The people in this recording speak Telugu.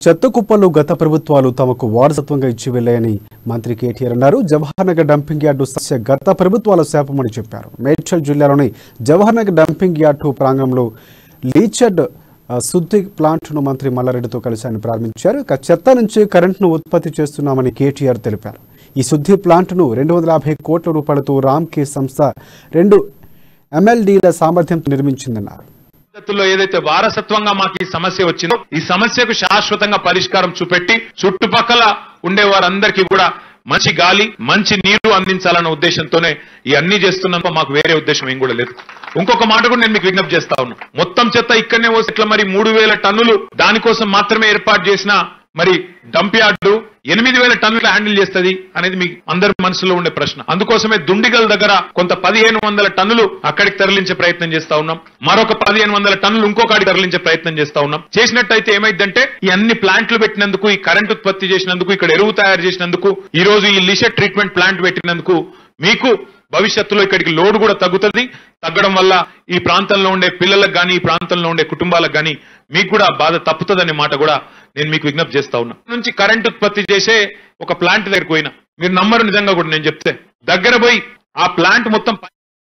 చెత్త కుప్పలు గత ప్రభుత్వాలు తమకు వారసత్వంగా ఇచ్చి వెళ్లాయని మంత్రి కేటీఆర్ అన్నారు. జవహర్ నగర్ డంపింగ్ యార్డు సమస్య గత ప్రభుత్వాల శాపమని చెప్పారు. మేడ్చల్ జిల్లాలోని జవహర్ నగర్ డంపింగ్ యార్డు ప్రాంగణంలో లీచర్డ్ శుద్ధి ప్లాంట్ను మంత్రి మల్లారెడ్డితో కలిసి ఆయన ప్రారంభించారు. చెత్త నుంచి కరెంట్ను ఉత్పత్తి చేస్తున్నామని కేటీఆర్ తెలిపారు. ఈ శుద్ధి ప్లాంట్ను 250 కోట్ల రూపాయలతో రామ్కే సంస్థ 2 MLDల సామర్థ్యంతో నిర్మించిందన్నారు. ఏదైతే వారసత్వంగా మాకు ఈ సమస్య వచ్చిందో ఈ సమస్యకు శాశ్వతంగా పరిష్కారం చూపెట్టి చుట్టుపక్కల ఉండే వారందరికీ కూడా మంచి గాలి మంచి నీరు అందించాలన్న ఉద్దేశంతోనే ఈ అన్ని చేస్తున్నా మాకు వేరే ఉద్దేశం ఏం కూడా లేదు. ఇంకొక మాట కూడా నేను మీకు విజ్ఞప్తి చేస్తా ఉన్నా, మొత్తం చెత్త ఇక్కడనే పోసి ఇట్లా మరి 3000 టన్నులు దానికోసం మాత్రమే ఏర్పాటు చేసిన మరి డంప్ యార్డు 8000 టన్నులు హ్యాండిల్ చేస్తుంది అనేది మీ అందరి మనసులో ఉండే ప్రశ్న. అందుకోసమే దుండిగల్ దగ్గర కొంత 1500 టన్నులు అక్కడికి తరలించే ప్రయత్నం చేస్తా ఉన్నాం. మరొక 1500 టన్నులు ఇంకొకటి తరలించే ప్రయత్నం చేస్తా ఉన్నాం. చేసినట్టయితే ఏమైందంటే ఈ అన్ని ప్లాంట్లు పెట్టినందుకు, ఈ కరెంట్ ఉత్పత్తి చేసినందుకు, ఇక్కడ ఎరువు తయారు చేసినందుకు, ఈ రోజు ఈ లిషర్ ట్రీట్మెంట్ ప్లాంట్ పెట్టినందుకు మీకు భవిష్యత్తులో ఇక్కడికి లోడ్ కూడా తగ్గుతుంది. తగ్గడం వల్ల ఈ ప్రాంతంలో ఉండే పిల్లలకు కానీ ఈ ప్రాంతంలో ఉండే కుటుంబాలకు కానీ మీకు కూడా బాధ తప్పుతుందనే మాట కూడా నేను మీకు విజ్ఞప్తి చేస్తా ఉన్నా. నుంచి కరెంట్ ఉత్పత్తి చేసే ఒక ప్లాంట్ దగ్గరికి పోయినా మీరు నమ్మరు, నిజంగా కూడా నేను చెప్తే దగ్గర పోయి ఆ ప్లాంట్ మొత్తం